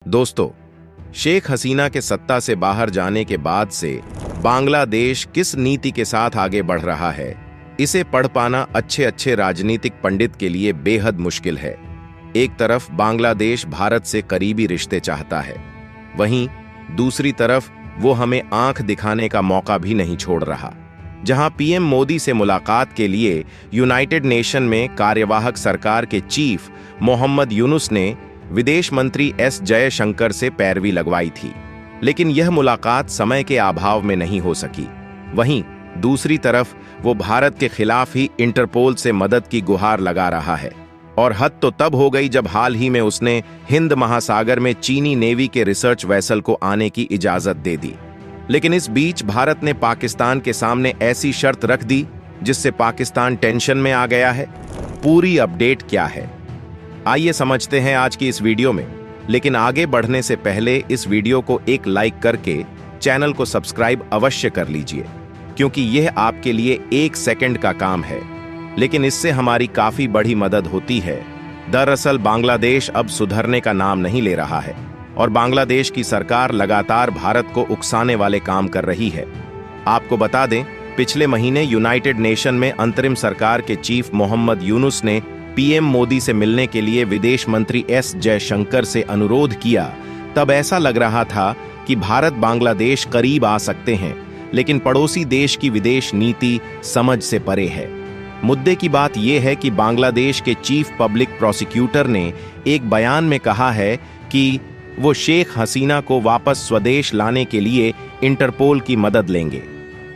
दोस्तों, शेख हसीना के सत्ता से बाहर जाने के बाद से बांग्लादेश किस नीति के साथ आगे बढ़ रहा है, इसे पढ़ पाना अच्छे राजनीतिक पंडित के लिए बेहद मुश्किल है। एक तरफ बांग्लादेश भारत से करीबी रिश्ते चाहता है, वहीं दूसरी तरफ वो हमें आंख दिखाने का मौका भी नहीं छोड़ रहा। जहां पीएम मोदी से मुलाकात के लिए यूनाइटेड नेशन में कार्यवाहक सरकार के चीफ मोहम्मद यूनुस ने विदेश मंत्री एस जयशंकर से पैरवी लगवाई थी, लेकिन यह मुलाकात समय के अभाव में नहीं हो सकी। वहीं दूसरी तरफ वो भारत के खिलाफ ही इंटरपोल से मदद की गुहार लगा रहा है। और हद तो तब हो गई जब हाल ही में उसने हिंद महासागर में चीनी नेवी के रिसर्च वेसल को आने की इजाजत दे दी। लेकिन इस बीच भारत ने पाकिस्तान के सामने ऐसी शर्त रख दी जिससे पाकिस्तान टेंशन में आ गया है। पूरी अपडेट क्या है, आइए समझते हैं आज की इस वीडियो में। लेकिन आगे बढ़ने से पहले इस वीडियो को एक लाइक करके चैनल को सब्सक्राइब अवश्य कर लीजिए, क्योंकि यह आपके लिए 1 सेकंड का काम है, लेकिन इससे हमारी काफी बड़ी मदद होती है। दरअसल बांग्लादेश अब सुधरने का नाम नहीं ले रहा है और बांग्लादेश की सरकार लगातार भारत को उकसाने वाले काम कर रही है। आपको बता दें, पिछले महीने यूनाइटेड नेशन में अंतरिम सरकार के चीफ मोहम्मद यूनुस ने पीएम मोदी से मिलने के लिए विदेश मंत्री एस जयशंकर से अनुरोध किया। तब ऐसा लग रहा था कि भारत बांग्लादेश करीब आ सकते हैं, लेकिन पड़ोसी देश की विदेश नीति समझ से परे है। मुद्दे की बात यह है कि बांग्लादेश के चीफ पब्लिक प्रोसिक्यूटर ने एक बयान में कहा है कि वो शेख हसीना को वापस स्वदेश लाने के लिए इंटरपोल की मदद लेंगे,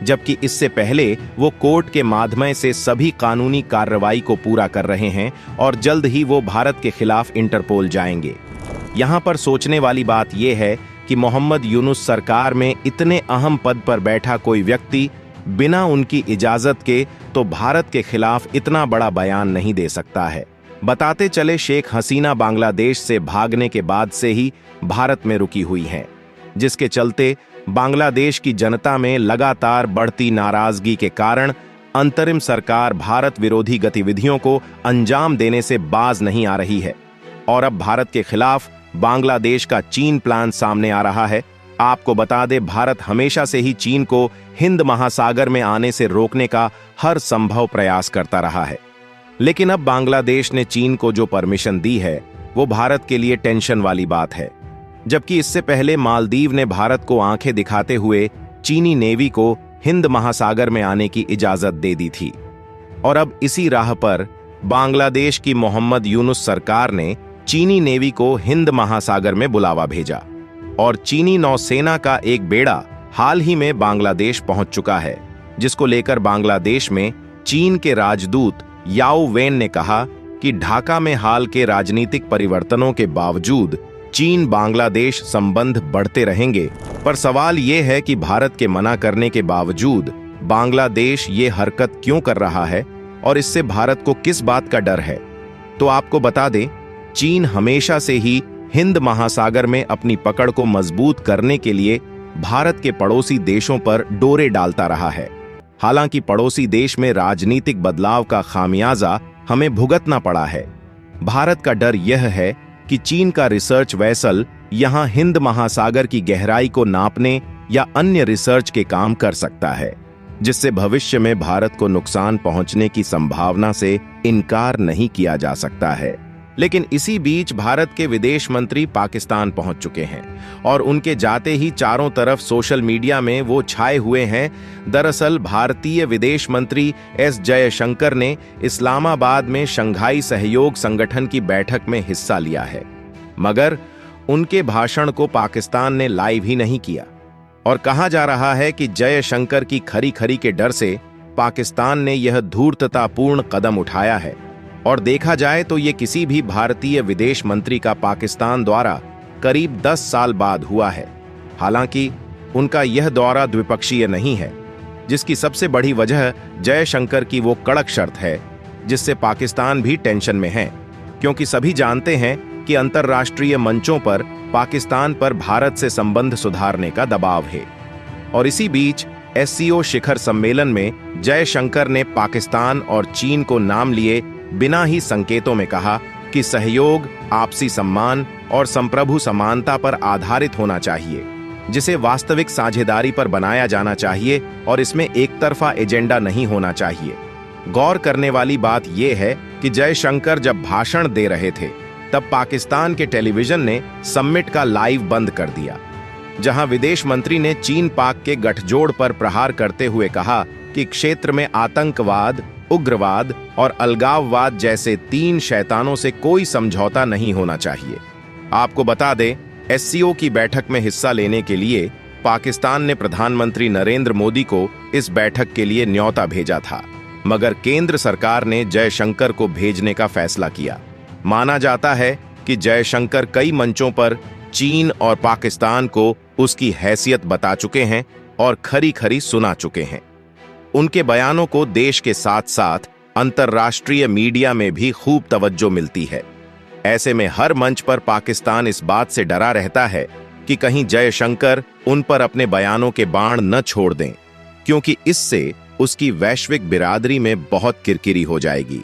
जबकि इससे पहले वो कोर्ट के माध्यम से सभी कानूनी कार्रवाई को पूरा कर रहे हैं और जल्द ही वो भारत के खिलाफ इंटरपोल जाएंगे। यहां पर सोचने वाली बात यह है कि मोहम्मद यूनुस सरकार में इतने अहम पद पर बैठा कोई व्यक्ति बिना उनकी इजाजत के तो भारत के खिलाफ इतना बड़ा बयान नहीं दे सकता है। बताते चले, शेख हसीना बांग्लादेश से भागने के बाद से ही भारत में रुकी हुई हैं, जिसके चलते बांग्लादेश की जनता में लगातार बढ़ती नाराजगी के कारण अंतरिम सरकार भारत विरोधी गतिविधियों को अंजाम देने से बाज नहीं आ रही है। और अब भारत के खिलाफ बांग्लादेश का चीन प्लान सामने आ रहा है। आपको बता दें, भारत हमेशा से ही चीन को हिंद महासागर में आने से रोकने का हर संभव प्रयास करता रहा है, लेकिन अब बांग्लादेश ने चीन को जो परमिशन दी है वो भारत के लिए टेंशन वाली बात है। जबकि इससे पहले मालदीव ने भारत को आंखें दिखाते हुए चीनी नेवी को हिंद महासागर में आने की इजाजत दे दी थी। और अब इसी राह पर बांग्लादेश की मोहम्मद यूनुस सरकार ने चीनी नेवी को हिंद महासागर में बुलावा भेजा और चीनी नौसेना का एक बेड़ा हाल ही में बांग्लादेश पहुंच चुका है, जिसको लेकर बांग्लादेश में चीन के राजदूत याओ वेन ने कहा कि ढाका में हाल के राजनीतिक परिवर्तनों के बावजूद चीन बांग्लादेश संबंध बढ़ते रहेंगे। पर सवाल यह है कि भारत के मना करने के बावजूद बांग्लादेश ये हरकत क्यों कर रहा है और इससे भारत को किस बात का डर है। तो आपको बता दें, चीन हमेशा से ही हिंद महासागर में अपनी पकड़ को मजबूत करने के लिए भारत के पड़ोसी देशों पर डोरे डालता रहा है। हालांकि पड़ोसी देश में राजनीतिक बदलाव का खामियाजा हमें भुगतना पड़ा है। भारत का डर यह है कि चीन का रिसर्च वेसल यहां हिंद महासागर की गहराई को नापने या अन्य रिसर्च के काम कर सकता है, जिससे भविष्य में भारत को नुकसान पहुंचने की संभावना से इनकार नहीं किया जा सकता है। लेकिन इसी बीच भारत के विदेश मंत्री पाकिस्तान पहुंच चुके हैं और उनके जाते ही चारों तरफ सोशल मीडिया में वो छाए हुए हैं। दरअसल भारतीय विदेश मंत्री एस जयशंकर ने इस्लामाबाद में शंघाई सहयोग संगठन की बैठक में हिस्सा लिया है, मगर उनके भाषण को पाकिस्तान ने लाइव ही नहीं किया। और कहा जा रहा है कि जयशंकर की खरी के डर से पाकिस्तान ने यह धूर्ततापूर्ण कदम उठाया है। और देखा जाए तो ये किसी भी भारतीय विदेश मंत्री का पाकिस्तान दौरा करीब 10 साल बाद हुआ है। हालांकि उनका यह दौरा द्विपक्षीय नहीं है, जिसकी सबसे बड़ी वजह जयशंकर की वो कड़क शर्त है, जिससे पाकिस्तान भी टेंशन में है, क्योंकि सभी जानते हैं कि अंतर्राष्ट्रीय मंचों पर पाकिस्तान पर भारत से संबंध सुधारने का दबाव है। और इसी बीच एससीओ शिखर सम्मेलन में जयशंकर ने पाकिस्तान और चीन को नाम लिए बिना ही संकेतों में कहा कि सहयोग आपसी सम्मान और संप्रभु समानता पर आधारित होना चाहिए, जिसे वास्तविक साझेदारी पर बनाया जाना चाहिए और इसमें एक तरफा एजेंडा नहीं होना चाहिए। गौर करने वाली बात यह है कि जयशंकर जब भाषण दे रहे थे तब पाकिस्तान के टेलीविजन ने समिट का लाइव बंद कर दिया, जहां विदेश मंत्री ने चीन पाक के गठजोड़ पर प्रहार करते हुए कहा कि क्षेत्र में आतंकवाद, उग्रवाद और अलगाववाद जैसे 3 शैतानों से कोई समझौता नहीं होना चाहिए। आपको बता दें, एससीओ की बैठक में हिस्सा लेने के लिए पाकिस्तान ने प्रधानमंत्री नरेंद्र मोदी को इस बैठक के लिए न्योता भेजा था, मगर केंद्र सरकार ने जयशंकर को भेजने का फैसला किया। माना जाता है कि जयशंकर कई मंचों पर चीन और पाकिस्तान को उसकी हैसियत बता चुके हैं और खरी खरी सुना चुके हैं। उनके बयानों को देश के साथ साथ अंतर्राष्ट्रीय मीडिया में भी खूब तवज्जो मिलती है। ऐसे में हर मंच पर पाकिस्तान इस बात से डरा रहता है कि कहीं जयशंकर उन पर अपने बयानों के बाण न छोड़ दें, क्योंकि इससे उसकी वैश्विक बिरादरी में बहुत किरकिरी हो जाएगी।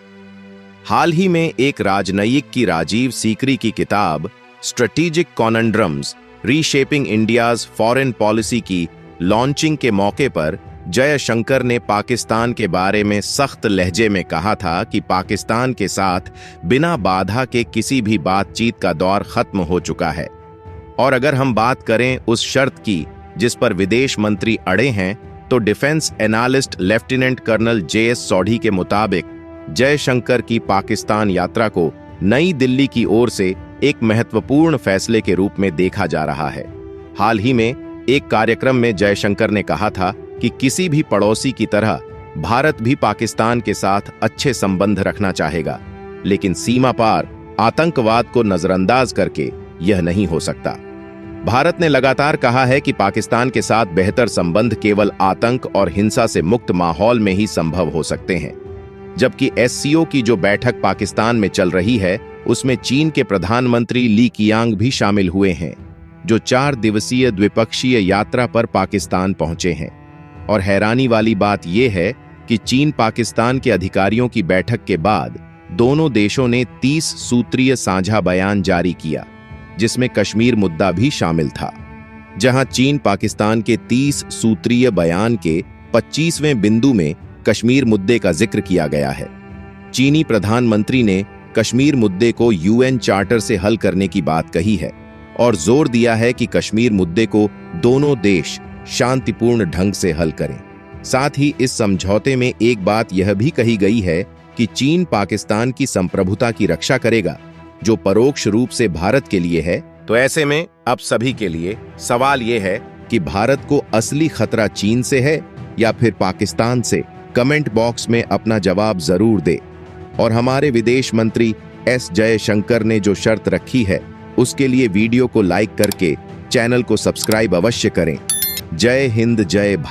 हाल ही में एक राजनयिक की राजीव सीकरी की किताब strategic conundrums reshaping India's foreign policy की लॉन्चिंग के मौके पर जयशंकर ने पाकिस्तान के बारे में सख्त लहजे में कहा था कि पाकिस्तान के साथ बिना बाधा के किसी भी बातचीत का दौर खत्म हो चुका है। और अगर हम बात करें उस शर्त की जिस पर विदेश मंत्री अड़े हैं, तो defence analyst lieutenant colonel JS Sodhi के मुताबिक जयशंकर की पाकिस्तान यात्रा को नई दिल्ली की ओर से एक महत्वपूर्ण फैसले के रूप में देखा जा रहा है। हाल ही में एक कार्यक्रम में जयशंकर ने कहा था कि किसी भी पड़ोसी की तरह भारत भी पाकिस्तान के साथ अच्छे संबंध रखना चाहेगा, लेकिन सीमा पार आतंकवाद को नजरअंदाज करके यह नहीं हो सकता। भारत ने लगातार कहा है कि पाकिस्तान के साथ बेहतर संबंध केवल आतंक और हिंसा से मुक्त माहौल में ही संभव हो सकते हैं, जबकि एससीओ की जो बैठक पाकिस्तान में चल रही है उसमें चीन के प्रधानमंत्री ली कियांग भी शामिल हुए हैं, जो 4 दिवसीय द्विपक्षीय यात्रा पर पाकिस्तान पहुंचे हैं। और हैरानी वाली बात यह है कि चीन पाकिस्तान के अधिकारियों की बैठक के बाद दोनों देशों ने 30 सूत्रीय साझा बयान जारी किया, जिसमें कश्मीर मुद्दा भी शामिल था। जहां चीन पाकिस्तान के 30 सूत्रीय बयान के 25वें बिंदु में कश्मीर मुद्दे का जिक्र किया गया है। चीनी प्रधानमंत्री ने कश्मीर मुद्दे को UN चार्टर से हल करने की बात कही है और जोर दिया है कि कश्मीर मुद्दे को दोनों देश शांतिपूर्ण ढंग से हल करें। साथ ही इस समझौते में एक बात यह भी कही गई है कि चीन पाकिस्तान की संप्रभुता की रक्षा करेगा, जो परोक्ष रूप से भारत के लिए है। तो ऐसे में अब सभी के लिए सवाल यह है कि भारत को असली खतरा चीन से है या फिर पाकिस्तान से? कमेंट बॉक्स में अपना जवाब जरूर दे। और हमारे विदेश मंत्री S जयशंकर ने जो शर्त रखी है उसके लिए वीडियो को लाइक करके चैनल को सब्सक्राइब अवश्य करें। जय हिंद, जय भारत।